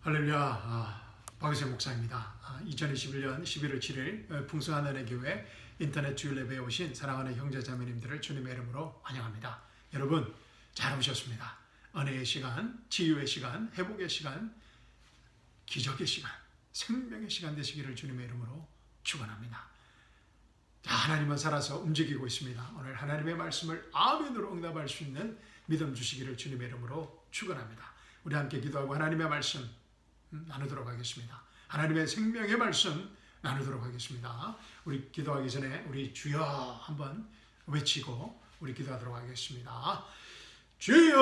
할렐루야. 박유생 목사입니다. 2021년 11월 7일 풍성한 은혜교회 인터넷 주일 예배에 오신 사랑하는 형제자매님들을 주님의 이름으로 환영합니다. 여러분 잘 오셨습니다. 은혜의 시간, 치유의 시간, 회복의 시간, 기적의 시간, 생명의 시간 되시기를 주님의 이름으로 축원합니다. 하나님은 살아서 움직이고 있습니다. 오늘 하나님의 말씀을 아멘으로 응답할 수 있는 믿음 주시기를 주님의 이름으로 축원합니다. 우리 함께 기도하고 하나님의 말씀 나누도록 하겠습니다. 하나님의 생명의 말씀 나누도록 하겠습니다. 우리 기도하기 전에 우리 주여 한번 외치고 우리 기도하도록 하겠습니다. 주여!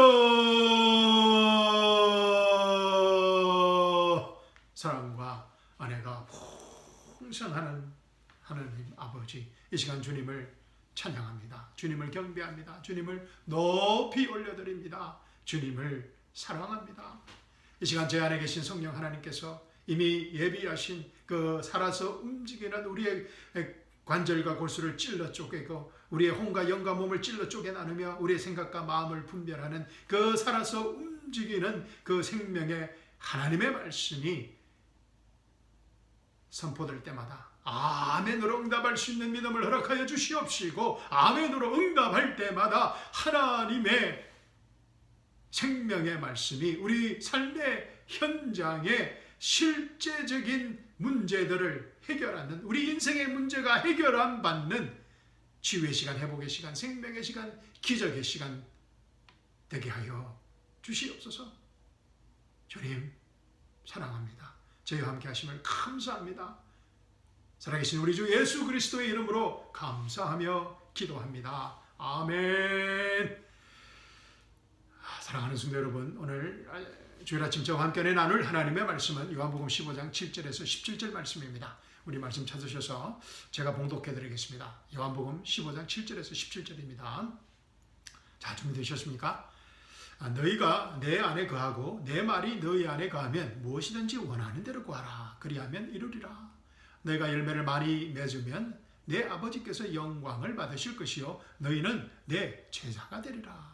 사랑과 은혜가 풍성하는 하나님 아버지, 이 시간 주님을 찬양합니다. 주님을 경배합니다. 주님을 높이 올려드립니다. 주님을 사랑합니다. 이 시간 제 안에 계신 성령 하나님께서 이미 예비하신 그 살아서 움직이는 우리의 관절과 골수를 찔러 쪼개고 우리의 혼과 영과 몸을 찔러 쪼개 나누며 우리의 생각과 마음을 분별하는 그 살아서 움직이는 그 생명의 하나님의 말씀이 선포될 때마다 아멘으로 응답할 수 있는 믿음을 허락하여 주시옵시고 아멘으로 응답할 때마다 하나님의 생명의 말씀이 우리 삶의 현장에 실제적인 문제들을 해결하는, 우리 인생의 문제가 해결안 받는 치유의 시간, 회복의 시간, 생명의 시간, 기적의 시간 되게 하여 주시옵소서. 주님 사랑합니다. 저희와 함께 하심을 감사합니다. 살아계신 우리 주 예수 그리스도의 이름으로 감사하며 기도합니다. 아멘. 사랑하는 성도 여러분, 오늘 주일 아침 저와 함께 나눌 하나님의 말씀은 요한복음 15장 7절에서 17절 말씀입니다. 우리 말씀 찾으셔서 제가 봉독해 드리겠습니다. 요한복음 15장 7절에서 17절입니다. 자, 준비되셨습니까? 너희가 내 안에 거하고 내 말이 너희 안에 거하면 무엇이든지 원하는 대로 구하라. 그리하면 이루리라. 너희가 열매를 많이 맺으면 내 아버지께서 영광을 받으실 것이요 너희는 내 제자가 되리라.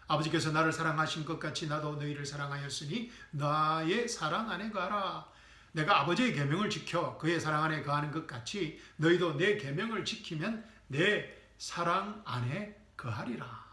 아버지께서 나를 사랑하신 것 같이 나도 너희를 사랑하였으니 나의 사랑 안에 거하라. 내가 아버지의 계명을 지켜 그의 사랑 안에 거하는 것 같이 너희도 내 계명을 지키면 내 사랑 안에 거하리라.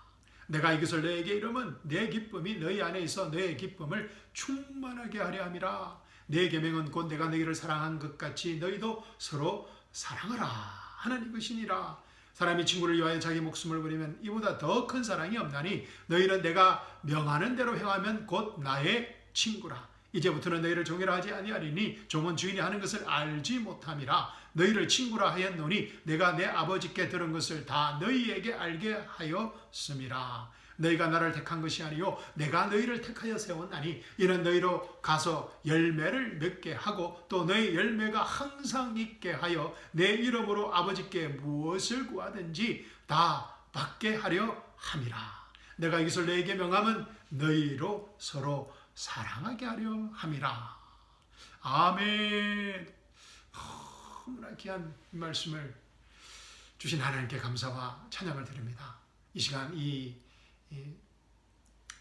내가 이것을 너희에게 이름은 내 기쁨이 너희 안에 있어 너의 기쁨을 충만하게 하려 함이라. 내 계명은 곧 내가 너희를 사랑한 것 같이 너희도 서로 사랑하라 하는 이것이니라. 사람이 친구를 위하여 자기 목숨을 버리면 이보다 더 큰 사랑이 없나니 너희는 내가 명하는 대로 행하면 곧 나의 친구라. 이제부터는 너희를 종이라 하지 아니하리니 종은 주인이 하는 것을 알지 못함이라. 너희를 친구라 하였노니 내가 내 아버지께 들은 것을 다 너희에게 알게 하였음이라. 너희가 나를 택한 것이 아니요 내가 너희를 택하여 세웠나니 이는 너희로 가서 열매를 맺게 하고 또 너희 열매가 항상 있게 하여 내 이름으로 아버지께 무엇을 구하든지 다 받게 하려 함이라. 내가 이것을 너희에게 명하면 너희로 서로 사랑하게 하려 함이라. 아멘. 너무나 귀한 말씀을 주신 하나님께 감사와 찬양을 드립니다. 이 시간 이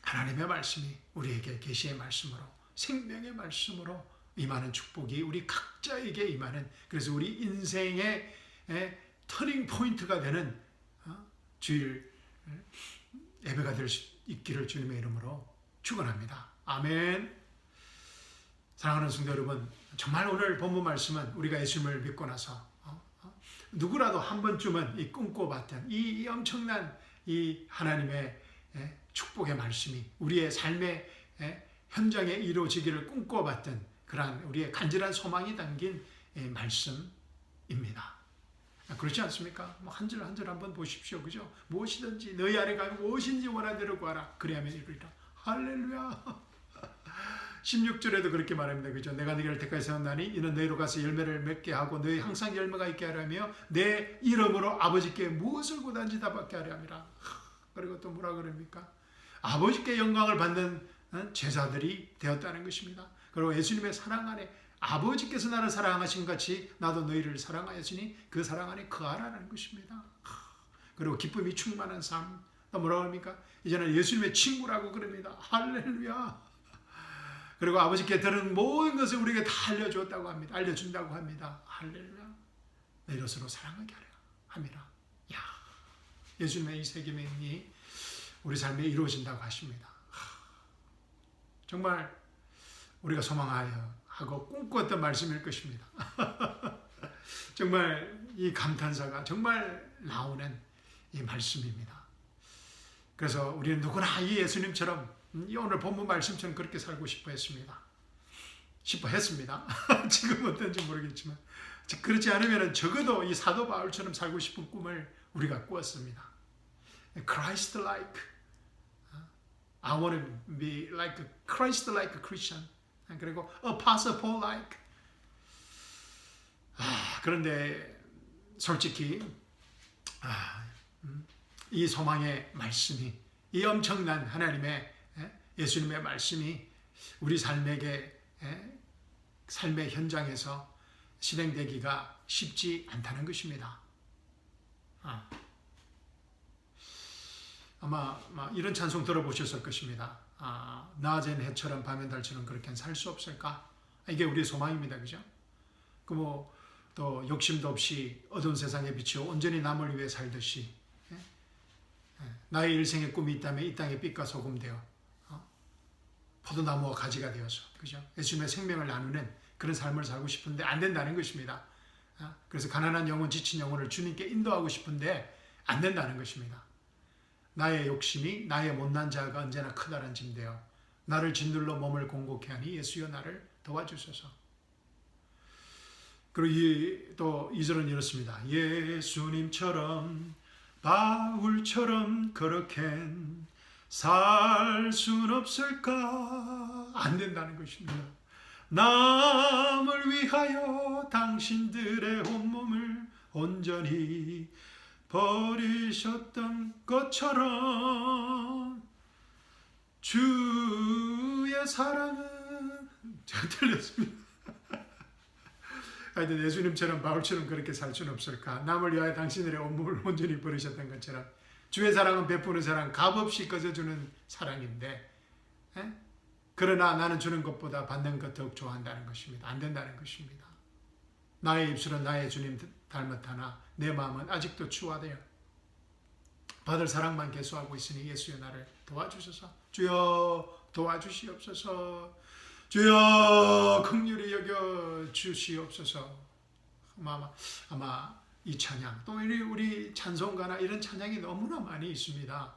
하나님의 말씀이 우리에게 계시의 말씀으로 생명의 말씀으로 임하는 축복이 우리 각자에게 임하는, 그래서 우리 인생의 터닝 포인트가 되는 주일 예배가 될 수 있기를 주님의 이름으로 축원합니다. 아멘. 사랑하는 성도 여러분, 정말 오늘 본문 말씀은 우리가 예수님을 믿고 나서 누구라도 한 번쯤은 이 꿈꿔봤던 이 엄청난 이 하나님의 축복의 말씀이 우리의 삶의 현장에 이루어지기를 꿈꿔봤던 그러한 우리의 간절한 소망이 담긴 말씀입니다. 그렇지 않습니까? 한 절 한 절 한번 보십시오. 그죠? 무엇이든지 너희 안에 가면 무엇인지 원하는 대로 구하라. 그리하면 이루리라. 할렐루야. 16절에도 그렇게 말합니다. 그죠? 내가 너희를 택하여 세웠나니 이는 너희로 가서 열매를 맺게 하고 너희 항상 열매가 있게 하려며 내 이름으로 아버지께 무엇을 구하든지 다 받게 하려 함이라. 그리고 또 뭐라 그럽니까? 아버지께 영광을 받는 제자들이 되었다는 것입니다. 그리고 예수님의 사랑 안에 아버지께서 나를 사랑하신 같이 나도 너희를 사랑하였으니 그 사랑 안에 거하라는 것입니다. 그리고 기쁨이 충만한 삶. 또 뭐라고 합니까? 이제는 예수님의 친구라고 그럽니다. 할렐루야. 그리고 아버지께 들은 모든 것을 우리에게 다 알려주었다고 합니다. 알려준다고 합니다. 할렐루야. 내 이것으로 사랑하게 하려 합니다. 야, 예수님의 이 세계명이 우리 삶에 이루어진다고 하십니다. 정말 우리가 소망하여 하고 꿈꾸었던 말씀일 것입니다. 정말 이 감탄사가 정말 나오는 이 말씀입니다. 그래서 우리는 누구나 이 예수님처럼 이 오늘 본문 말씀처럼 그렇게 살고 싶어 했습니다. 지금 어떤지 모르겠지만 그렇지 않으면 적어도 이 사도 바울처럼 살고 싶은 꿈을 우리가 꾸었습니다. Christ-like. I want to be like a Christ-like Christian. 그리고 Apostle Paul-like. 그런데 솔직히 이 소망의 말씀이, 이 엄청난 하나님의 예수님의 말씀이 우리 삶의 현장에서 실행되기가 쉽지 않다는 것입니다. 아마 이런 찬송 들어보셨을 것입니다. 낮엔 해처럼 밤엔 달처럼 그렇게 살 수 없을까? 이게 우리의 소망입니다. 그죠? 또 욕심도 없이 어두운 세상에 비추어 온전히 남을 위해 살듯이 나의 일생의 꿈이 있다면 이 땅의 빛과 소금 되어 포도나무와 가지가 되어서, 그죠? 예수님의 생명을 나누는 그런 삶을 살고 싶은데 안 된다는 것입니다. 그래서 가난한 영혼, 지친 영혼을 주님께 인도하고 싶은데 안 된다는 것입니다. 나의 욕심이 나의 못난 자가 언제나 크다란 짐되어 나를 짓눌러 몸을 공곡해 하니 예수여 나를 도와주소서. 그리고 또 2절은 이렇습니다. 예수님처럼 바울처럼 그렇겐 살 순 없을까? 안 된다는 것입니다. 남을 위하여 당신들의 온몸을 온전히 버리셨던 것처럼 주의 사랑은 제가 틀렸습니다. 하여튼 예수님처럼 바울처럼 그렇게 살 수는 없을까? 남을 위하여 당신들의 온몸을 온전히 버리셨던 것처럼 주의 사랑은 베푸는 사랑, 값없이 거저주는 사랑인데, 그러나 나는 주는 것보다 받는 것 더욱 좋아한다는 것입니다. 안 된다는 것입니다. 나의 입술은 나의 주님 닮았다나 내 마음은 아직도 추하되어 받을 사랑만 계수하고 있으니 예수여 나를 도와주소서. 주여 도와주시옵소서. 주여 긍휼히 여겨 주시옵소서. 아마 이 찬양, 또 우리 찬송가나 이런 찬양이 너무나 많이 있습니다.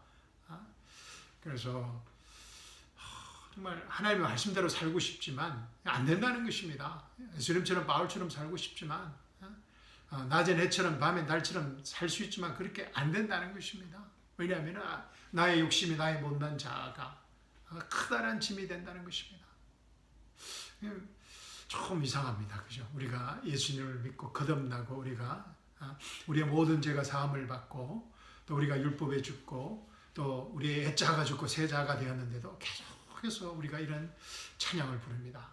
그래서 정말 하나님의 말씀대로 살고 싶지만 안 된다는 것입니다. 예수님처럼 바울처럼 살고 싶지만, 낮엔 해처럼 밤엔 달처럼 살 수 있지만 그렇게 안 된다는 것입니다. 왜냐하면 나의 욕심이 나의 못난 자아가 크다란 짐이 된다는 것입니다. 조금 이상합니다. 그죠? 우리가 예수님을 믿고 거듭나고 우리의 모든 죄가 사함을 받고 또 우리가 율법에 죽고 또 우리의 옛자가 죽고 새 자가 되었는데도 계속해서 우리가 이런 찬양을 부릅니다.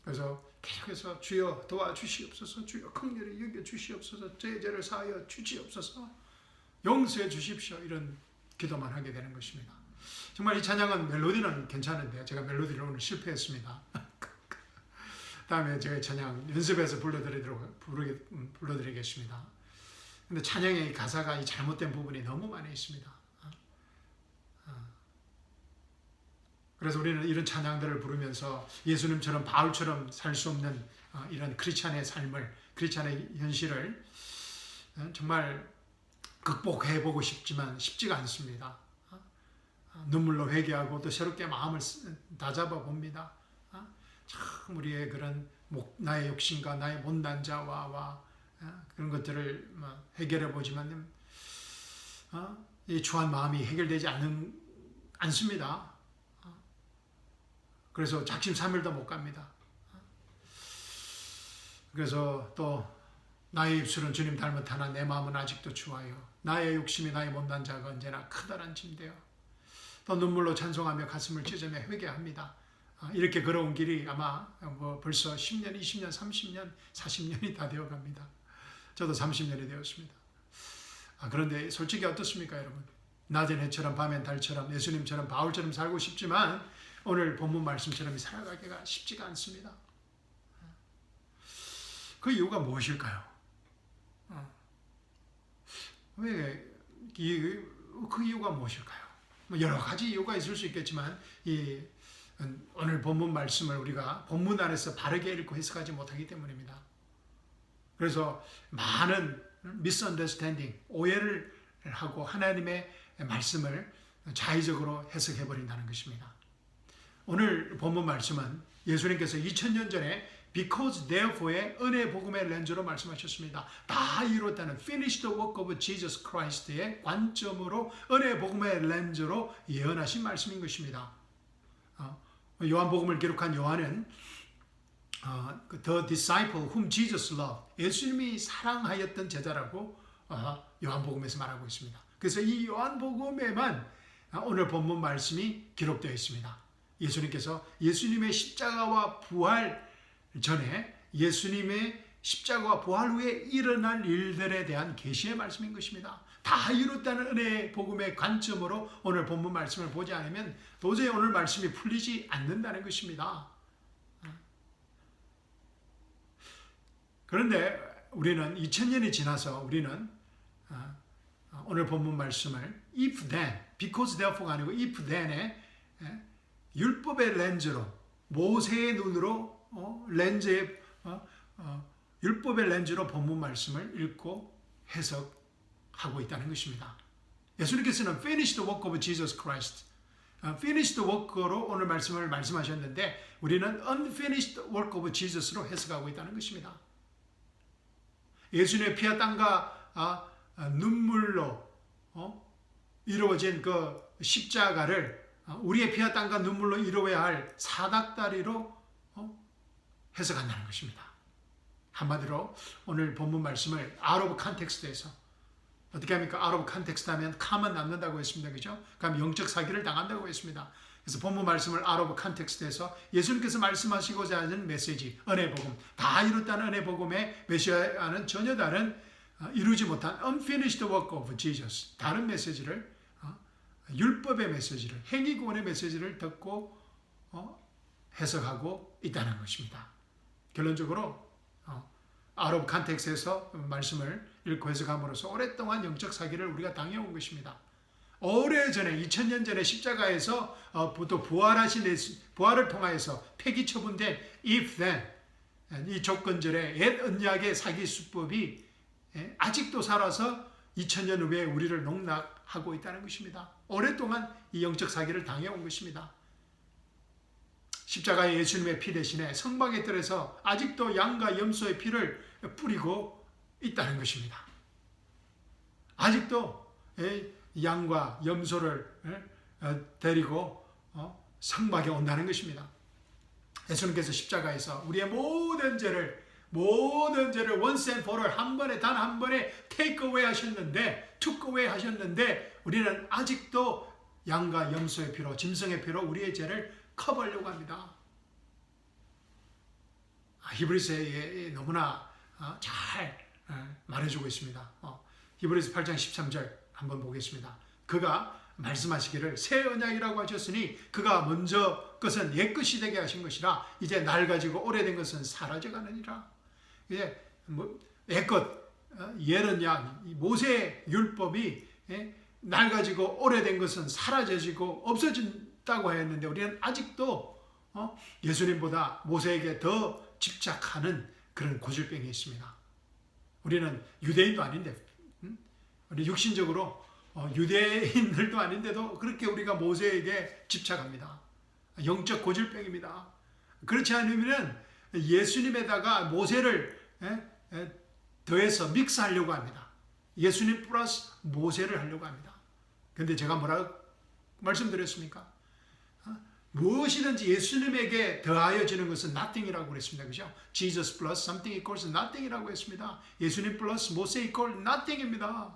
그래서 계속해서 주여 도와주시옵소서, 주여 긍휼히 여겨 주시옵소서, 제 죄를 사하여 주시옵소서, 용서해 주십시오, 이런 기도만 하게 되는 것입니다. 정말 이 찬양은 멜로디는 괜찮은데 제가 멜로디를 오늘 실패했습니다. 다음에 제가 찬양 연습해서 불러드리겠습니다. 근데 찬양의 가사가 이 잘못된 부분이 너무 많이 있습니다. 그래서 우리는 이런 찬양들을 부르면서 예수님처럼 바울처럼 살 수 없는 이런 크리스찬의 삶을, 크리스찬의 현실을 정말 극복해보고 싶지만 쉽지가 않습니다. 눈물로 회개하고 또 새롭게 마음을 다잡아 봅니다. 참 우리의 그런 나의 욕심과 나의 못난 자와 그런 것들을 해결해 보지만 이 추한 마음이 해결되지 않습니다. 그래서 작심삼일도 못 갑니다. 그래서 또 나의 입술은 주님 닮았다나 내 마음은 아직도 추하여 나의 욕심이 나의 못난 자가 언제나 크다란 짐되어 또 눈물로 찬송하며 가슴을 찢으며 회개합니다. 이렇게 걸어온 길이 아마 벌써 10년, 20년, 30년, 40년이 다 되어갑니다. 저도 30년이 되었습니다. 그런데 솔직히 어떻습니까, 여러분? 낮엔 해처럼 밤엔 달처럼 예수님처럼 바울처럼 살고 싶지만 오늘 본문 말씀처럼 살아가기가 쉽지가 않습니다. 그 이유가 무엇일까요? 왜 그 이유가 무엇일까요? 여러 가지 이유가 있을 수 있겠지만 오늘 본문 말씀을 우리가 본문 안에서 바르게 읽고 해석하지 못하기 때문입니다. 그래서 많은 misunderstanding, 오해를 하고 하나님의 말씀을 자의적으로 해석해 버린다는 것입니다. 오늘 본문 말씀은 예수님께서 2000년 전에 because therefore의 은혜 복음의 렌즈로 말씀하셨습니다. 다 이뤘다는 finished work of Jesus Christ의 관점으로 은혜 복음의 렌즈로 예언하신 말씀인 것입니다. 요한복음을 기록한 요한은 the disciple whom Jesus loved, 예수님이 사랑하였던 제자라고 요한복음에서 말하고 있습니다. 그래서 이 요한복음에만 오늘 본문 말씀이 기록되어 있습니다. 예수님께서 예수님의 십자가와 부활 전에 예수님의 십자가와 부활 후에 일어날 일들에 대한 계시의 말씀인 것입니다. 다 이뤘다는 은혜의 복음의 관점으로 오늘 본문 말씀을 보지 않으면 도저히 오늘 말씀이 풀리지 않는다는 것입니다. 그런데 우리는 2000년이 지나서 우리는 오늘 본문 말씀을 if then, because therefore가 아니고 if then의 율법의 렌즈로, 모세의 눈으로 렌즈의 율법의 렌즈로 본문 말씀을 읽고 해석하고 있다는 것입니다. 예수님께서는 finished work of Jesus Christ, finished work로 오늘 말씀을 말씀하셨는데 우리는 unfinished work of Jesus로 해석하고 있다는 것입니다. 예수님의 피와 땀과 눈물로 이루어진 그 십자가를 우리의 피와 땀과 눈물로 이루어야 할 사닥다리로 해석한다는 것입니다. 한마디로 오늘 본문 말씀을 out of context에서 어떻게 합니까? out of context 하면 감은 남는다고 했습니다. 그죠? 그럼 영적 사기를 당한다고 했습니다. 그래서 본문 말씀을 out of context에서 예수님께서 말씀하시고자 하는 메시지, 은혜 복음, 다 이뤘다는 은혜 복음의 메시아는 전혀 다른 이루지 못한 unfinished work of Jesus, 다른 메시지를 율법의 메시지를, 행위구원의 메시지를 듣고 해석하고 있다는 것입니다. 결론적으로 out of context에서 말씀을 읽고 해석함으로써 오랫동안 영적 사기를 우리가 당해온 것입니다. 오래전에 2000년 전에 십자가에서 또 부활을 통하여서 폐기 처분된 if then, 이 조건절의 옛 언약의 사기 수법이 아직도 살아서 2000년 후에 우리를 농락하고 있다는 것입니다. 오랫동안 이 영적 사기를 당해온 것입니다. 십자가의 예수님의 피 대신에 성막의 뜰에서 아직도 양과 염소의 피를 뿌리고 있다는 것입니다. 아직도 양과 염소를 데리고 성막에 온다는 것입니다. 예수님께서 십자가에서 우리의 모든 죄를 once and for all 한 번에 단 한 번에 take away 하셨는데, took away 하셨는데 우리는 아직도 양과 염소의 피로, 짐승의 피로 우리의 죄를 커버하려고 합니다. 히브리서에 너무나 잘 말해주고 있습니다. 히브리서 8장 13절 한번 보겠습니다. 그가 말씀하시기를 새 언약이라고 하셨으니 그가 먼저 것은 옛것이 되게 하신 것이라 이제 낡아지고 오래된 것은 사라져가느니라. 이제 옛것, 옛 언약, 모세의 율법이 낡아지고 오래된 것은 사라져지고 없어진다고 했는데 우리는 아직도 예수님보다 모세에게 더 집착하는 그런 고질병이 있습니다. 우리는 유대인도 아닌데, 우리 육신적으로 유대인들도 아닌데도 그렇게 우리가 모세에게 집착합니다. 영적 고질병입니다. 그렇지 않으면 예수님에다가 모세를 더해서 믹스하려고 합니다. 예수님 플러스 모세를 하려고 합니다. 그런데 제가 뭐라고 말씀드렸습니까? 무엇이든지 예수님에게 더하여지는 것은 nothing이라고 그랬습니다. 그죠? Jesus plus something equals nothing이라고 했습니다. 예수님 플러스 모세 equal nothing입니다.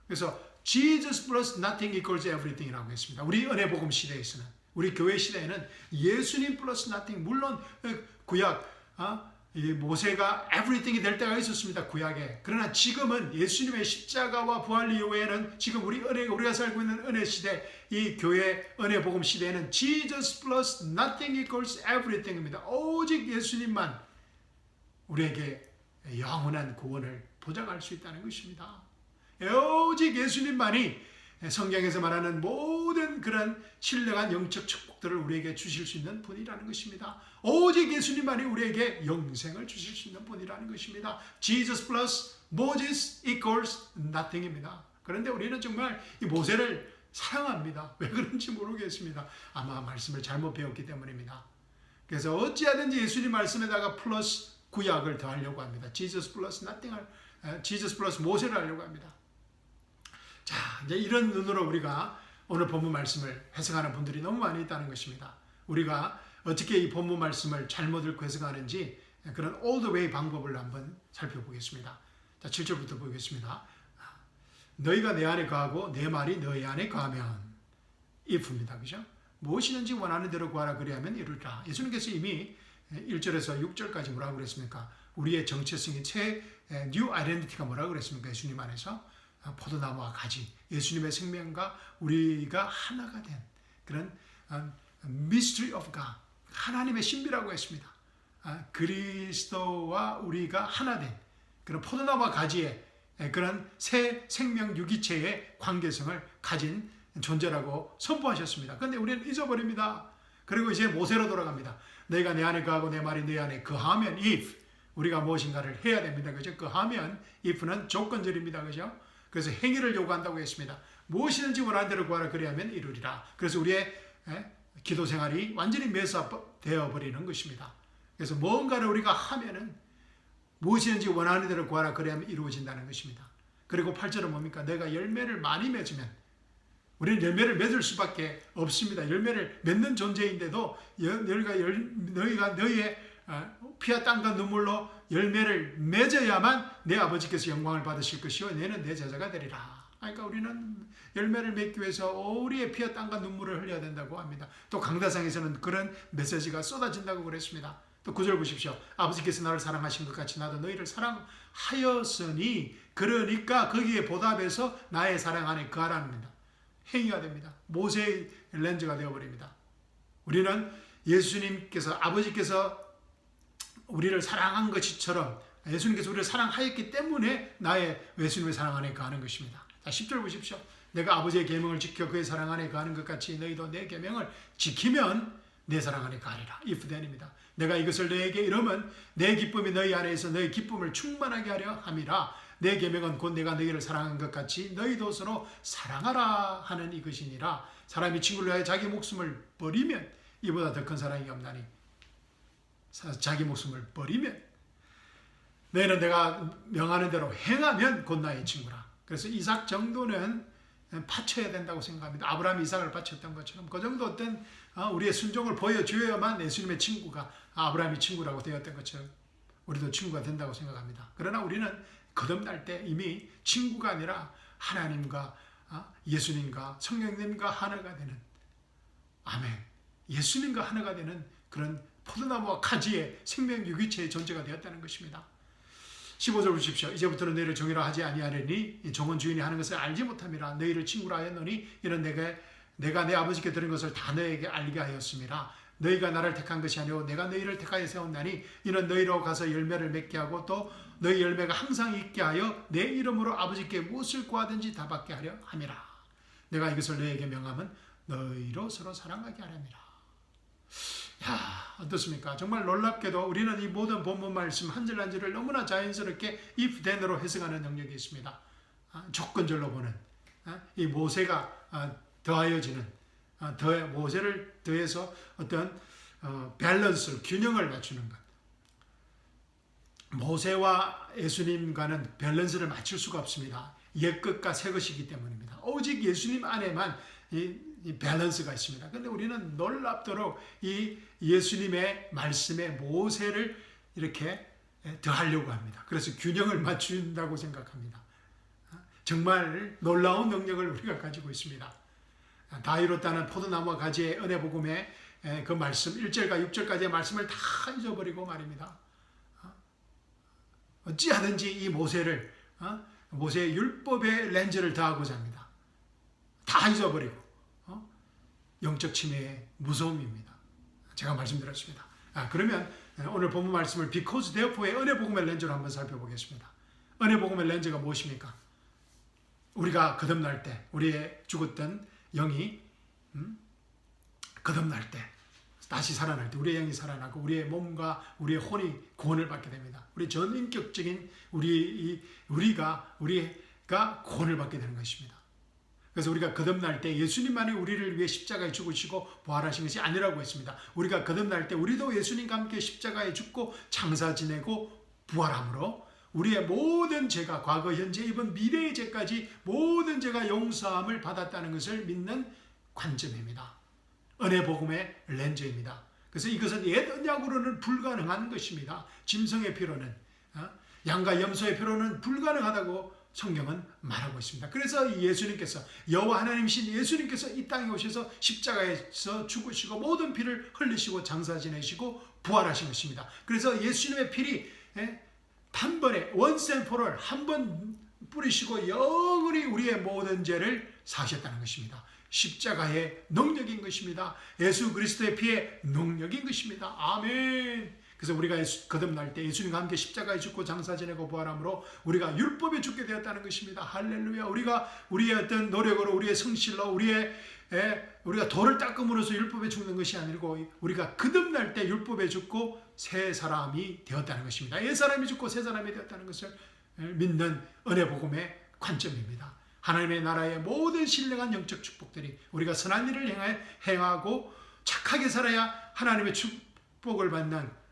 그래서 Jesus plus nothing equals everything이라고 했습니다. 우리 은혜복음 시대에서는, 우리 교회 시대에는 예수님 플러스 nothing, 물론 구약 이 모세가 everything이 될 때가 있었습니다. 구약에. 그러나 지금은 예수님의 십자가와 부활 이후에는 지금 우리가 살고 있는 은혜 시대, 이 교회 은혜 복음 시대에는 Jesus plus nothing equals everything입니다. 오직 예수님만 우리에게 영원한 구원을 보장할 수 있다는 것입니다. 오직 예수님만이 성경에서 말하는 모든 그런 신령한 영적 축복들을 우리에게 주실 수 있는 분이라는 것입니다. 오직 예수님만이 우리에게 영생을 주실 수 있는 분이라는 것입니다. Jesus plus Moses equals nothing입니다. 그런데 우리는 정말 이 모세를 사랑합니다. 왜 그런지 모르겠습니다. 아마 말씀을 잘못 배웠기 때문입니다. 그래서 어찌하든지 예수님 말씀에다가 플러스 구약을 더하려고 합니다. Jesus plus nothing을, Jesus plus 모세를 하려고 합니다. 자, 이제 이런 눈으로 우리가 오늘 본문 말씀을 해석하는 분들이 너무 많이 있다는 것입니다. 우리가 어떻게 이 본문 말씀을 잘못 읽고 해석하는지 그런 all the way 방법을 한번 살펴보겠습니다. 자, 7절부터 보겠습니다. 너희가 내 안에 거하고 내 말이 너희 안에 거하면 if입니다. 그죠? 무엇이든지 원하는 대로 구하라 그리하면 이루리라. 예수님께서 이미 1절에서 6절까지 뭐라고 그랬습니까? 우리의 정체성이 new identity가 뭐라고 그랬습니까? 예수님 안에서 포도나무와 가지, 예수님의 생명과 우리가 하나가 된 그런 mystery of God, 하나님의 신비라고 했습니다. 그리스도와 우리가 하나 된 그런 포도나무와 가지의 그런 새 생명 유기체의 관계성을 가진 존재라고 선포하셨습니다. 그런데 우리는 잊어버립니다. 그리고 이제 모세로 돌아갑니다. 너희가 내 안에 거하고 내 말이 내 안에 거하면 if, 우리가 무엇인가를 해야 됩니다. 그죠? 거하면 if는 조건절입니다. 그죠? 그래서 행위를 요구한다고 했습니다. 무엇이든지 원하는 대로 구하라 그리하면 이루리라. 그래서 우리의 기도 생활이 완전히 매수되어 버리는 것입니다. 그래서 뭔가를 우리가 하면은 무엇이든지 원하는 대로 구하라 그리하면 이루어진다는 것입니다. 그리고 8절은 뭡니까? 내가 열매를 많이 맺으면, 우리는 열매를 맺을 수밖에 없습니다. 열매를 맺는 존재인데도 너희가 너희의 피와 땀과 눈물로 열매를 맺어야만 내 아버지께서 영광을 받으실 것이요 너는 내 제자가 되리라. 그러니까 우리는 열매를 맺기 위해서 우리의 피와 땀과 눈물을 흘려야 된다고 합니다. 또 강다상에서는 그런 메시지가 쏟아진다고 그랬습니다. 또 9절 보십시오. 아버지께서 나를 사랑하신 것 같이 나도 너희를 사랑하였으니 그러니까 거기에 보답해서 나의 사랑 안에 거하라는 행위가 됩니다. 모세의 렌즈가 되어버립니다. 우리는 예수님께서, 아버지께서 우리를 사랑한 것처럼 예수님께서 우리를 사랑하였기 때문에 나의 예수님의 사랑 안에 거하는 것입니다. 자, 10절 보십시오. 내가 아버지의 계명을 지켜 그의 사랑 안에 거하는 것 같이 너희도 내 계명을 지키면 내 사랑 안에 거하리라. if then입니다. 내가 이것을 너희에게 이르면 내 기쁨이 너희 안에 있어 너희 기쁨을 충만하게 하려 함이라. 내 계명은 곧 내가 너희를 사랑한 것 같이 너희도 서로 사랑하라 하는 이것이니라. 사람이 친구를 위하여 자기 목숨을 버리면 이보다 더 큰 사랑이 없나니. 자기 목숨을 버리면 너희는 내가 명하는 대로 행하면 곧 나의 친구라. 그래서 이삭 정도는 바쳐야 된다고 생각합니다. 아브라함이 이삭을 바쳤던 것처럼 그 정도 어떤 우리의 순종을 보여줘야만 예수님의 친구가, 아브라함이 친구라고 되었던 것처럼 우리도 친구가 된다고 생각합니다. 그러나 우리는 거듭날 때 이미 친구가 아니라 하나님과 예수님과 성령님과 하나가 되는, 아멘, 예수님과 하나가 되는 그런 포도나무와 가지의 생명 유기체의 존재가 되었다는 것입니다. 15절 보십시오. 이제부터는 너희를 종이라 하지 아니하리니 종은 주인이 하는 것을 알지 못함이라. 너희를 친구라 하였노니 이는 내가 내 아버지께 들은 것을 다 너희에게 알게 하였음이라. 너희가 나를 택한 것이 아니오 내가 너희를 택하여 세웠나니 이는 너희로 가서 열매를 맺게 하고 또 너희 열매가 항상 있게 하여 내 이름으로 아버지께 무엇을 구하든지 다 받게 하려 함이라. 내가 이것을 너희에게 명하면 너희로 서로 사랑하게 하렵니다. 야, 어떻습니까? 정말 놀랍게도 우리는 이 모든 본문 말씀 한 절 한 절을 너무나 자연스럽게 if then으로 해석하는 능력이 있습니다. 조건절로 보는 이 모세가 더하여지는 모세를 더해서 어떤 밸런스를, 균형을 맞추는 것. 모세와 예수님과는 밸런스를 맞출 수가 없습니다. 옛것과 새것이기 때문입니다. 오직 예수님 안에만 이 밸런스가 있습니다. 그런데 우리는 놀랍도록 이 예수님의 말씀에 모세를 이렇게 더하려고 합니다. 그래서 균형을 맞춘다고 생각합니다. 정말 놀라운 능력을 우리가 가지고 있습니다. 다이로타는 포도나무와 가지의 은혜 복음의 그 말씀 1절과 6절까지의 말씀을 다 잊어버리고 말입니다. 어찌하든지 이 모세의 율법의 렌즈를 더하고자 합니다. 다 잊어버리고 영적 침해의 무서움입니다. 제가 말씀드렸습니다. 그러면 오늘 본문 말씀을 Because Therefore의 은혜 복음의 렌즈로 한번 살펴보겠습니다. 은혜 복음의 렌즈가 무엇입니까? 우리가 거듭날 때, 우리의 죽었던 영이 거듭날 때, 다시 살아날 때 우리의 영이 살아나고 우리의 몸과 우리의 혼이 구원을 받게 됩니다. 우리 전인격적인 우리가 구원을 받게 되는 것입니다. 그래서 우리가 거듭날 때 예수님만이 우리를 위해 십자가에 죽으시고 부활하신 것이 아니라고 했습니다. 우리가 거듭날 때 우리도 예수님과 함께 십자가에 죽고 장사 지내고 부활함으로 우리의 모든 죄가 과거, 현재, 이번 미래의 죄까지 모든 죄가 용서함을 받았다는 것을 믿는 관점입니다. 은혜 복음의 렌즈입니다. 그래서 이것은 옛 언약으로는 불가능한 것입니다. 짐승의 피로는, 양과 염소의 피로는 불가능하다고 성경은 말하고 있습니다. 그래서 예수님께서, 여호와 하나님이신 예수님께서 이 땅에 오셔서 십자가에서 죽으시고 모든 피를 흘리시고 장사 지내시고 부활하신 것입니다. 그래서 예수님의 피를 단번에 once and for all 한 번 뿌리시고 영원히 우리의 모든 죄를 사하셨다는 것입니다. 십자가의 능력인 것입니다. 예수 그리스도의 피의 능력인 것입니다. 아멘. 그래서 우리가 거듭날 때 예수님과 함께 십자가에 죽고 장사 지내고 부활함으로 우리가 율법에 죽게 되었다는 것입니다. 할렐루야. 우리가 우리의 어떤 노력으로, 우리의 성실로, 우리가 돌을 닦음으로써 율법에 죽는 것이 아니고 우리가 거듭날 때 율법에 죽고 새 사람이 되었다는 것입니다. 옛 사람이 죽고 새 사람이 되었다는 것을 믿는 은혜 복음의 관점입니다. 하나님의 나라의 모든 신령한 영적 축복들이 우리가 선한 일을 행하고 착하게 살아야 하나님의 축복을 받는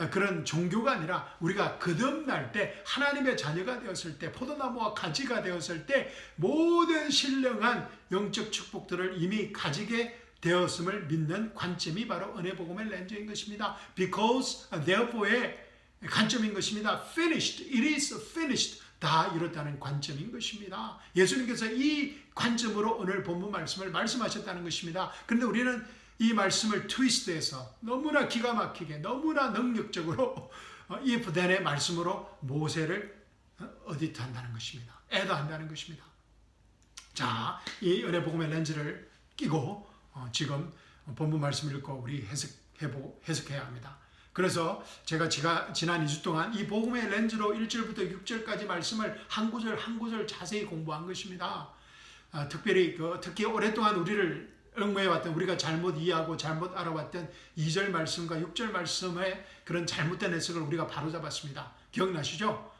그런 종교가 아니라 우리가 거듭날 때 하나님의 자녀가 되었을 때 포도나무와 가지가 되었을 때 모든 신령한 영적 축복들을 이미 가지게 되었음을 믿는 관점이 바로 은혜 복음의 렌즈인 것입니다. Because Therefore의 관점인 것입니다. Finished, it is finished. 다 이뤘다는 관점인 것입니다. 예수님께서 이 관점으로 오늘 본문 말씀을 말씀하셨다는 것입니다. 그런데 우리는 이 말씀을 트위스트해서 너무나 기가 막히게 너무나 능력적으로 if then의 말씀으로 모세를 어디트한다는 것입니다. 애도한다는 것입니다. 자, 이 은혜 복음의 렌즈를 끼고 지금 본문 말씀을 읽고 우리 해석해야 합니다. 그래서 제가 지난 2주 동안 이 복음의 렌즈로 1절부터 6절까지 말씀을 한 구절 한 구절 자세히 공부한 것입니다. 특히 오랫동안 우리를 얽매여왔던, 우리가 잘못 이해하고 잘못 알아왔던 2절 말씀과 6절 말씀의 그런 잘못된 해석을 우리가 바로잡았습니다. 기억나시죠?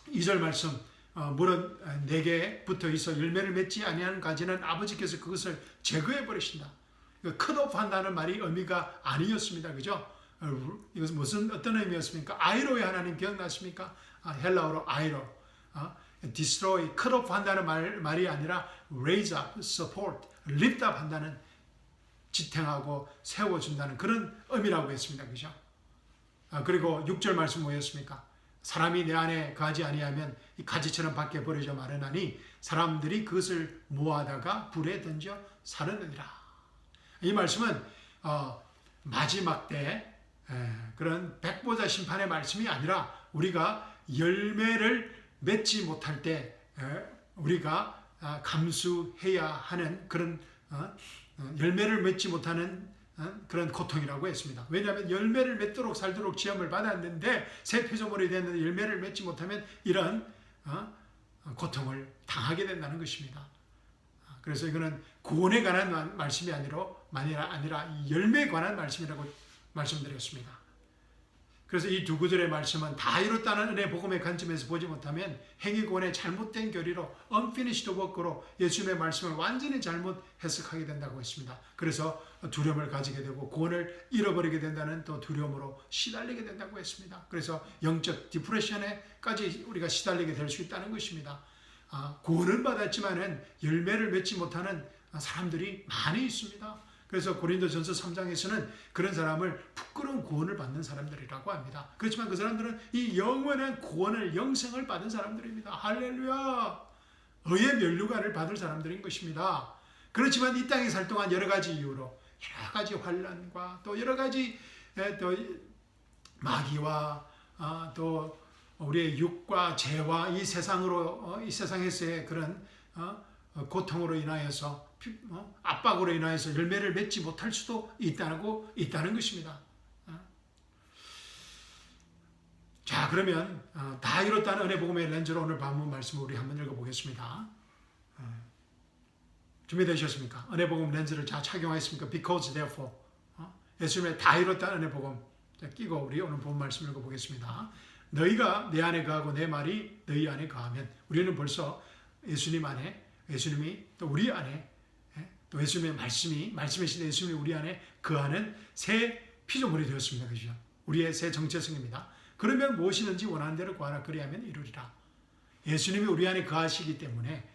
2절 말씀, 물은 내게 붙어 있어 열매를 맺지 아니하는 가지는 아버지께서 그것을 제거해 버리신다. 컷오프 한다는 말이 의미가 아니었습니다. 그죠? 이것은 어떤 의미였습니까? 아이로의 하나님 기억나십니까? 헬라어로 아이로. destroy, cut off 한다는 말이 아니라 raise up, support, lift up 한다는, 지탱하고 세워준다는 그런 의미라고 했습니다. 그죠? 그리고 6절 말씀 뭐였습니까? 사람이 내 안에 거하지 아니하면 이 가지처럼 밖에 버려져 마르나니 사람들이 그것을 모아다가 불에 던져 사르느니라. 이 말씀은 마지막 때 그런 백보자 심판의 말씀이 아니라 우리가 열매를 맺지 못할 때 우리가 감수해야 하는 그런 열매를 맺지 못하는 그런 고통이라고 했습니다. 왜냐하면 열매를 맺도록 살도록 지음을 받았는데 새 피조물이 됐는데 열매를 맺지 못하면 이런 고통을 당하게 된다는 것입니다. 그래서 이거는 구원에 관한 말씀이 아니라 열매에 관한 말씀이라고 말씀드렸습니다. 그래서 이 두 구절의 말씀은 다 이뤘다는 은혜 복음의 관점에서 보지 못하면 행위구원의 잘못된 교리로 unfinished work로 예수님의 말씀을 완전히 잘못 해석하게 된다고 했습니다. 그래서 두려움을 가지게 되고 구원을 잃어버리게 된다는 또 두려움으로 시달리게 된다고 했습니다. 그래서 영적 디프레션에까지 우리가 시달리게 될 수 있다는 것입니다. 구원은 받았지만은 열매를 맺지 못하는 사람들이 많이 있습니다. 그래서 고린도전서 3장에서는 그런 사람을 부끄러운 구원을 받는 사람들이라고 합니다. 그렇지만 그 사람들은 이 영원한 구원을, 영생을 받은 사람들입니다. 할렐루야! 의의 면류관을 받을 사람들인 것입니다. 그렇지만 이 땅에 살 동안 여러 가지 이유로 여러 가지 환난과 또 여러 가지 또 마귀와 또 우리의 육과 죄와 이 세상으로 이 세상에서의 그런 고통으로 인하여서 압박으로 인하여서 열매를 맺지 못할 수도 있다는 것입니다. 자, 그러면 다 이뤘다는 은혜 복음의 렌즈로 오늘 본문 말씀을 우리 한번 읽어보겠습니다. 준비되셨습니까? 은혜 복음 렌즈를 잘 착용하셨습니까? Because therefore 예수님의 다 이뤘다는 은혜 복음 끼고 우리 오늘 본 말씀 읽어보겠습니다. 너희가 내 안에 거하고 내 말이 너희 안에 거하면 우리는 벌써 예수님 안에 예수님이 또 우리 안에 또 예수님의 말씀이신 예수님이 우리 안에 거하는 새 피조물이 되었습니다. 그죠? 우리의 새 정체성입니다. 그러면 무엇이든지 원하는 대로 구하라 그리하면 이루리라. 예수님이 우리 안에 거하시기 때문에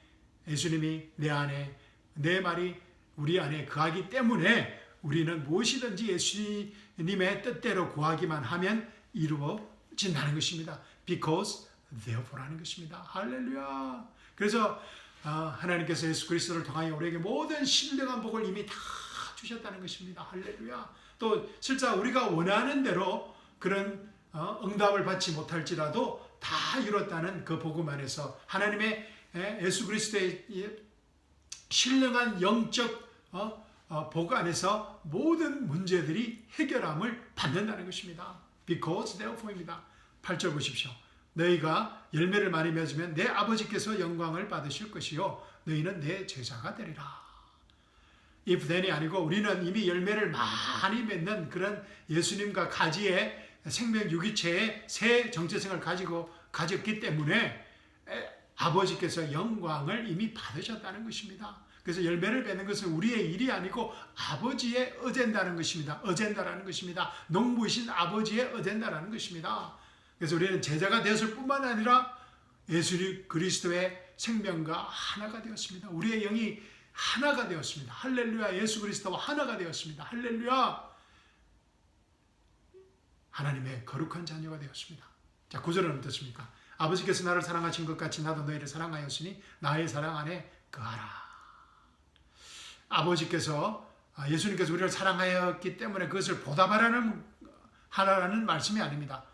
예수님이 내 안에 내 말이 우리 안에 거하기 때문에 우리는 무엇이든지 예수님의 뜻대로 구하기만 하면 이루어진다는 것입니다. Because therefore라는 것입니다. 할렐루야. 그래서 하나님께서 예수 그리스도를 통하여 우리에게 모든 신령한 복을 이미 다 주셨다는 것입니다. 할렐루야. 또 실제 우리가 원하는 대로 그런 응답을 받지 못할지라도 다 이뤘다는 그 복음 안에서 하나님의 예수 그리스도의 신령한 영적 복 안에서 모든 문제들이 해결함을 받는다는 것입니다. Because therefore입니다. 8절 보십시오. 너희가 열매를 많이 맺으면 내 아버지께서 영광을 받으실 것이요 너희는 내 제자가 되리라. If then이 아니고 우리는 이미 열매를 많이 맺는 그런 예수님과 가지의 생명 유기체의 새 정체성을 가졌기 때문에 아버지께서 영광을 이미 받으셨다는 것입니다. 그래서 열매를 맺는 것은 우리의 일이 아니고 아버지의 어젠다는 것입니다. 어젠다라는 것입니다. 농부이신 아버지의 어젠다라는 것입니다. 그래서 우리는 제자가 되었을 뿐만 아니라 예수 그리스도의 생명과 하나가 되었습니다. 우리의 영이 하나가 되었습니다. 할렐루야. 예수 그리스도와 하나가 되었습니다. 할렐루야. 하나님의 거룩한 자녀가 되었습니다. 자, 9절은 어떻습니까? 아버지께서 나를 사랑하신 것 같이 나도 너희를 사랑하였으니 나의 사랑 안에 거하라. 아버지께서 예수님께서 우리를 사랑하였기 때문에 그것을 보답하라는 말씀이 아닙니다.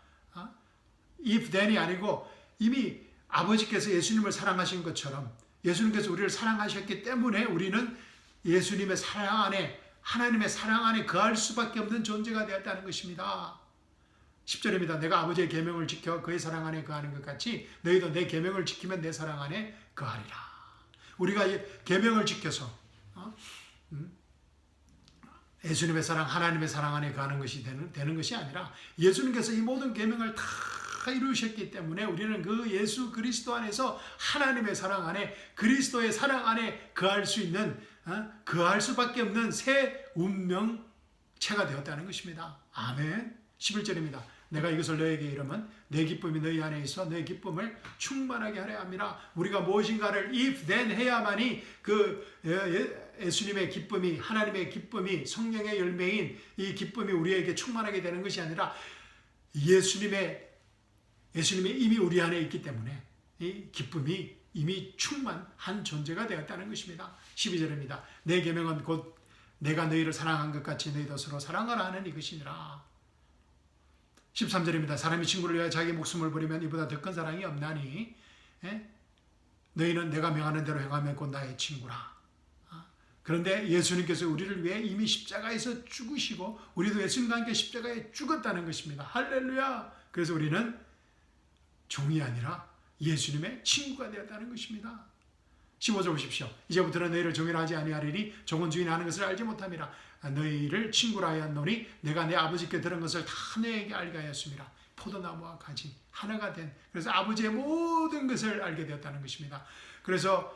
If then이 아니고 이미 아버지께서 예수님을 사랑하신 것처럼 예수님께서 우리를 사랑하셨기 때문에 우리는 예수님의 사랑 안에 하나님의 사랑 안에 거할 수밖에 없는 존재가 되었다는 것입니다. 10절입니다. 내가 아버지의 계명을 지켜 그의 사랑 안에 거하는 것 같이 너희도 내 계명을 지키면 내 사랑 안에 거하리라. 우리가 계명을 지켜서 예수님의 사랑, 하나님의 사랑 안에 거하는 것이 되는 것이 아니라 예수님께서 이 모든 계명을 다 이루셨기 때문에 우리는 그 예수 그리스도 안에서 하나님의 사랑 안에 그리스도의 사랑 안에 거할 수 있는 거할 수밖에 없는 새 운명체가 되었다는 것입니다. 아멘. 11절입니다. 내가 이것을 너에게 이르면 내 기쁨이 너희 안에 있어 너희 기쁨을 충만하게 하려 함이라. 우리가 무엇인가를 if then 해야만이 그 예수님의 기쁨이 하나님의 기쁨이 성령의 열매인 이 기쁨이 우리에게 충만하게 되는 것이 아니라 예수님이 이미 우리 안에 있기 때문에 이 기쁨이 이미 충만한 존재가 되었다는 것입니다. 12절입니다. 내 계명은 곧 내가 너희를 사랑한 것 같이 너희도 서로 사랑하라 하는 이것이니라. 13절입니다. 사람이 친구를 위하여 자기 목숨을 버리면 이보다 더 큰 사랑이 없나니 너희는 내가 명하는 대로 행하면 곧 나의 친구라. 그런데 예수님께서 우리를 위해 이미 십자가에서 죽으시고 우리도 예수님과 함께 십자가에 죽었다는 것입니다. 할렐루야. 그래서 우리는 종이 아니라 예수님의 친구가 되었다는 것입니다. 15절 보십시오. 이제부터는 너희를 종이라 하지 아니하리니 종은 주인이 하는 것을 알지 못함이라. 너희를 친구라 하였노니 내가 내 아버지께 들은 것을 다 너희에게 알게 하였습니다. 포도나무와 가지 하나가 된 그래서 아버지의 모든 것을 알게 되었다는 것입니다. 그래서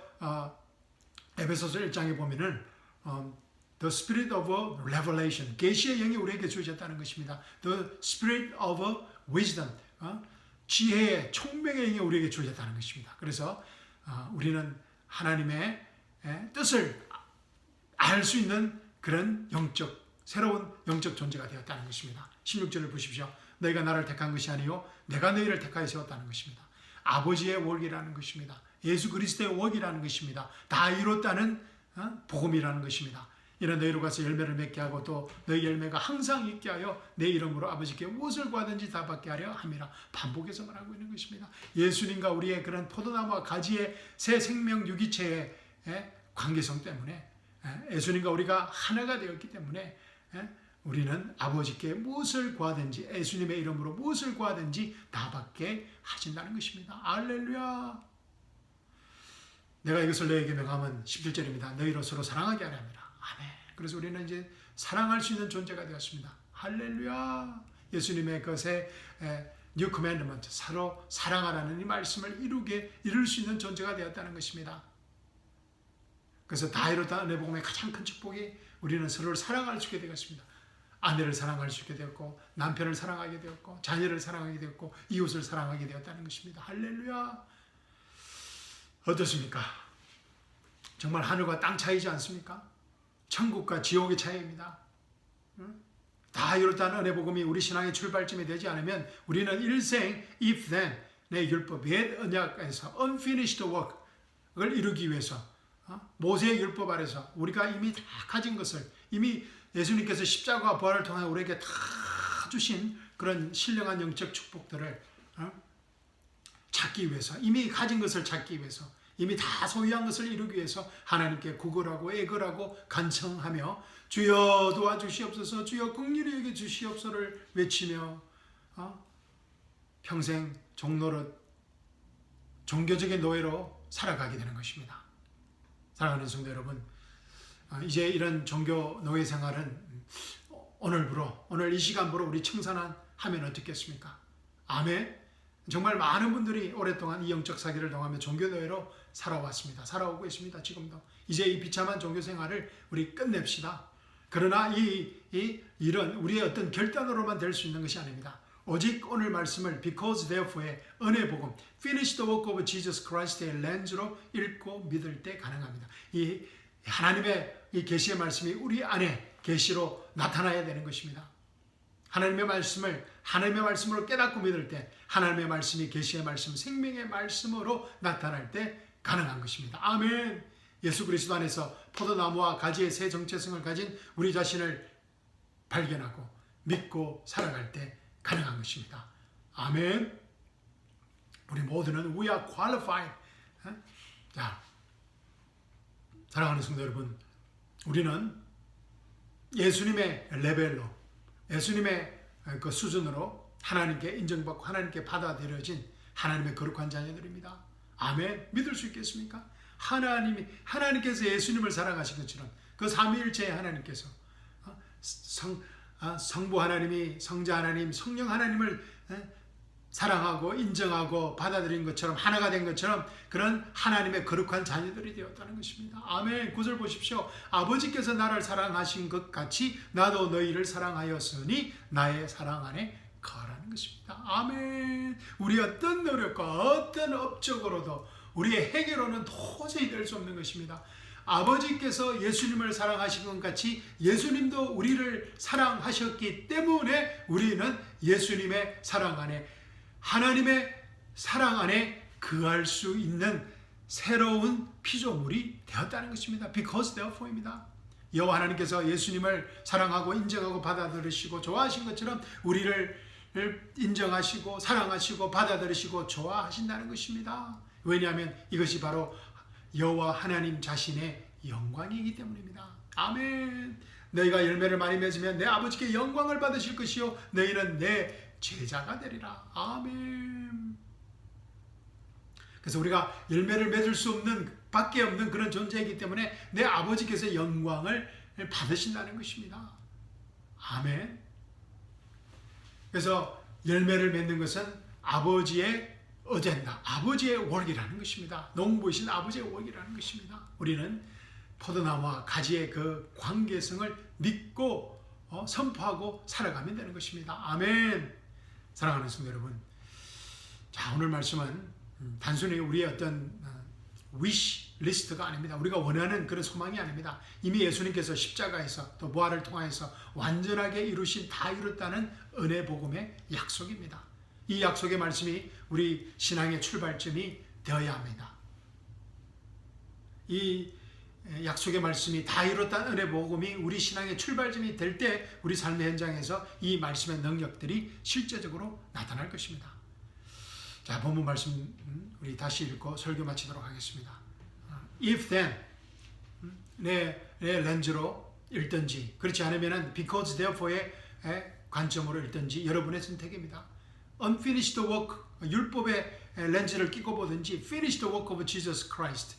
에베소서 1장에 보면은 The Spirit of Revelation 계시의 영이 우리에게 주어졌다는 것입니다. The Spirit of Wisdom 지혜의 총명의 영이 우리에게 주어졌다는 것입니다. 그래서 우리는 하나님의 뜻을 알 수 있는 그런 새로운 영적 존재가 되었다는 것입니다. 16절을 보십시오. 너희가 나를 택한 것이 아니요 내가 너희를 택하여 세웠다는 것입니다. 아버지의 웍이라는 것입니다. 예수 그리스도의 웍이라는 것입니다. 다 이뤘다는 복음이라는 것입니다. 이는 너희로 가서 열매를 맺게 하고 또 너희 열매가 항상 있게 하여 내 이름으로 아버지께 무엇을 구하든지 다 받게 하려 함이라. 반복해서 말하고 있는 것입니다. 예수님과 우리의 그런 포도나무와 가지의 새 생명 유기체의 관계성 때문에, 예수님과 우리가 하나가 되었기 때문에 우리는 아버지께 무엇을 구하든지, 예수님의 이름으로 무엇을 구하든지 다 받게 하신다는 것입니다. 할렐루야. 내가 이것을 너에게 명하면 17절입니다. 너희로 서로 사랑하게 하려 함이라. 아멘. 그래서 우리는 이제 사랑할 수 있는 존재가 되었습니다. 할렐루야. 예수님의 것에 New Commandment, 서로 사랑하라는 이 말씀을 이룰 수 있는 존재가 되었다는 것입니다. 그래서 다 이뤘다 은혜 복음의 가장 큰 축복이 우리는 서로를 사랑할 수 있게 되었습니다. 아내를 사랑할 수 있게 되었고, 남편을 사랑하게 되었고, 자녀를 사랑하게 되었고, 이웃을 사랑하게 되었다는 것입니다. 할렐루야. 어떻습니까? 정말 하늘과 땅 차이지 않습니까? 천국과 지옥의 차이입니다. 다 이렇다는 은혜 복음이 우리 신앙의 출발점이 되지 않으면 우리는 일생 if then 내 율법 옛 언약에서 unfinished work을 이루기 위해서, 모세의 율법 아래서 우리가 이미 다 가진 것을, 이미 예수님께서 십자가와 부활을 통해 우리에게 다 주신 그런 신령한 영적 축복들을 찾기 위해서, 이미 가진 것을 찾기 위해서, 이미 다 소유한 것을 이루기 위해서 하나님께 구걸하고 애걸하고 간청하며 주여 도와주시옵소서, 주여 긍휼히 여겨 주시옵소서를 외치며 평생 종노릇, 종교적인 노예로 살아가게 되는 것입니다. 사랑하는 성도 여러분, 이제 이런 종교 노예 생활은 오늘 이 시간부로 우리 청산하면 어떻겠습니까? 아멘. 정말 많은 분들이 오랫동안 이 영적 사기를 당하며 종교 노예로 살아왔습니다. 살아오고 있습니다. 지금도. 이제 이 비참한 종교 생활을 우리 끝냅시다. 그러나 이런 우리의 어떤 결단으로만 될 수 있는 것이 아닙니다. 오직 오늘 말씀을 Because Therefore의 은혜 복음, Finish the work of Jesus Christ의 렌즈로 읽고 믿을 때 가능합니다. 이 하나님의 이 계시의 말씀이 우리 안에 계시로 나타나야 되는 것입니다. 하나님의 말씀으로 깨닫고 믿을 때 하나님의 말씀이 계시의 말씀, 생명의 말씀으로 나타날 때 가능한 것입니다. 아멘. 예수 그리스도 안에서 포도나무와 가지의 새 정체성을 가진 우리 자신을 발견하고 믿고 살아갈 때 가능한 것입니다. 아멘. 우리 모두는 we are qualified. 자, 사랑하는 성도 여러분, 우리는 예수님의 레벨로, 예수님의 그 수준으로 하나님께 인정받고 하나님께 받아들여진 하나님의 거룩한 자녀들입니다. 아멘. 믿을 수 있겠습니까? 하나님께서 예수님을 사랑하신 것처럼 그 삼위일체의 하나님께서 성부 하나님이 성자 하나님, 성령 하나님을 사랑하고 인정하고 받아들인 것처럼, 하나가 된 것처럼 그런 하나님의 거룩한 자녀들이 되었다는 것입니다. 아멘. 9절 보십시오. 아버지께서 나를 사랑하신 것 같이 나도 너희를 사랑하였으니 나의 사랑 안에 거하라는 것입니다. 아멘. 우리 어떤 노력과 어떤 업적으로도 우리의 해결로는 도저히 될 수 없는 것입니다. 아버지께서 예수님을 사랑하신 것 같이 예수님도 우리를 사랑하셨기 때문에 우리는 예수님의 사랑 안에, 하나님의 사랑 안에 거할 수 있는 새로운 피조물이 되었다는 것입니다. Because therefore입니다. 여호와 하나님께서 예수님을 사랑하고 인정하고 받아들이시고 좋아하신 것처럼 우리를 인정하시고 사랑하시고 받아들이시고 좋아하신다는 것입니다. 왜냐하면 이것이 바로 여호와 하나님 자신의 영광이기 때문입니다. 아멘. 너희가 열매를 많이 맺으면 내 아버지께 영광을 받으실 것이요 너희는 내 제자가 되리라. 아멘. 그래서 우리가 열매를 맺을 수 없는 밖에 없는 그런 존재이기 때문에 내 아버지께서 영광을 받으신다는 것입니다. 아멘. 그래서 열매를 맺는 것은 아버지의 어젠다, 아버지의 월이라는 것입니다. 농부이신 아버지의 월이라는 것입니다. 우리는 포도나무와 가지의 그 관계성을 믿고 선포하고 살아가면 되는 것입니다. 아멘. 사랑하는 성도 여러분, 자, 오늘 말씀은 단순히 우리의 어떤 wish 리스트가 아닙니다. 우리가 원하는 그런 소망이 아닙니다. 이미 예수님께서 십자가에서 또 부활을 통하여서 완전하게 이루신, 다 이뤘다는 은혜 복음의 약속입니다. 이 약속의 말씀이 우리 신앙의 출발점이 되어야 합니다. 이 약속의 말씀이 다 이뤘다는 은혜 복음이 우리 신앙의 출발점이 될 때 우리 삶의 현장에서 이 말씀의 능력들이 실제적으로 나타날 것입니다. 자, 본문 말씀 우리 다시 읽고 설교 마치도록 하겠습니다. If then 내 렌즈로 읽든지 그렇지 않으면 because therefore의 관점으로 읽든지 여러분의 선택입니다. Unfinished work, 율법의 렌즈를 끼고 보든지 Finished work of Jesus Christ,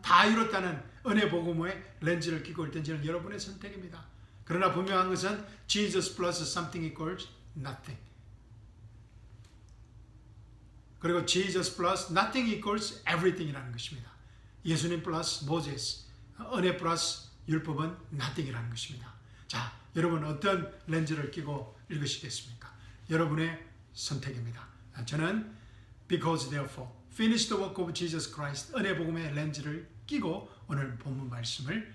다 이뤘다는 은혜 복음의 렌즈를 끼고 읽든지는 여러분의 선택입니다. 그러나 분명한 것은 Jesus plus something equals nothing. 그리고 Jesus plus nothing equals everything이라는 것입니다. 예수님 플러스 모세스, 은혜 플러스 율법은 nothing이라는 것입니다. 자, 여러분 어떤 렌즈를 끼고 읽으시겠습니까? 여러분의 선택입니다. 저는 because therefore finished the work of Jesus Christ, 은혜 복음의 렌즈를 끼고 오늘 본문 말씀을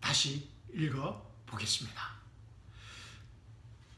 다시 읽어 보겠습니다.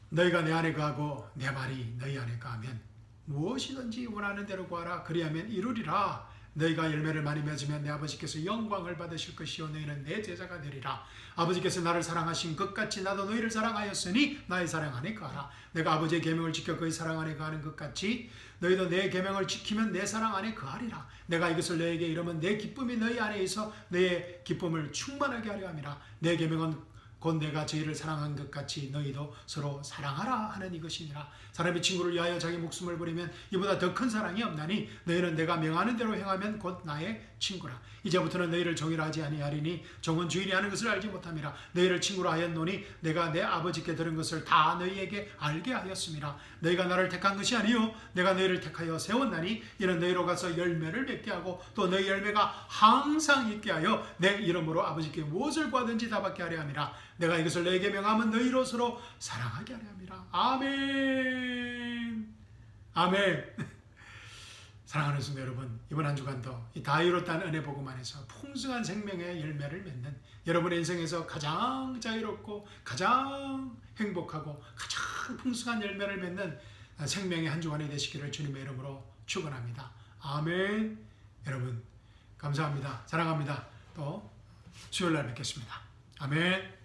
너희가 내 안에 거하고 내 말이 너희 안에 거하면 무엇이든지 원하는 대로 구하라. 그리하면 이루리라. 너희가 열매를 많이 맺으면 내 아버지께서 영광을 받으실 것이요 너희는 내 제자가 되리라. 아버지께서 나를 사랑하신 것 같이 나도 너희를 사랑하였으니 나의 사랑 안에 거하라. 내가 아버지의 계명을 지켜 그의 사랑 안에 거하는 것 같이 너희도 내 계명을 지키면 내 사랑 안에 거하리라. 내가 이것을 너희에게 이르면 내 기쁨이 너희 안에 있어 너희의 기쁨을 충만하게 하려 함이라. 내 계명은 곧 내가 저희를 사랑한 것 같이 너희도 서로 사랑하라 하는 이것이니라. 사람이 친구를 위하여 자기 목숨을 버리면 이보다 더 큰 사랑이 없나니 너희는 내가 명하는 대로 행하면 곧 나의 친구라. 이제부터는 너희를 종이라 하지 아니하리니 종은 주인이 하는 것을 알지 못함이라. 너희를 친구로 하였노니 내가 내 아버지께 들은 것을 다 너희에게 알게 하였음이라. 너희가 나를 택한 것이 아니요 내가 너희를 택하여 세웠나니 이는 너희로 가서 열매를 맺게 하고 또 너희 열매가 항상 있게 하여 내 이름으로 아버지께 무엇을 구하든지 다 받게 하려 함이라. 내가 이것을 너희에게 명하면 너희로 서로 사랑하게 하려 함이라. 아멘. 아멘. 사랑하는 성도 여러분, 이번 한 주간도 이 다 이뤘다는 은혜 복음 안에서 풍성한 생명의 열매를 맺는 여러분의 인생에서 가장 자유롭고 가장 행복하고 가장 풍성한 열매를 맺는 생명의 한 주간이 되시기를 주님의 이름으로 축원합니다. 아멘. 여러분 감사합니다. 사랑합니다. 또 수요일 날 뵙겠습니다. 아멘.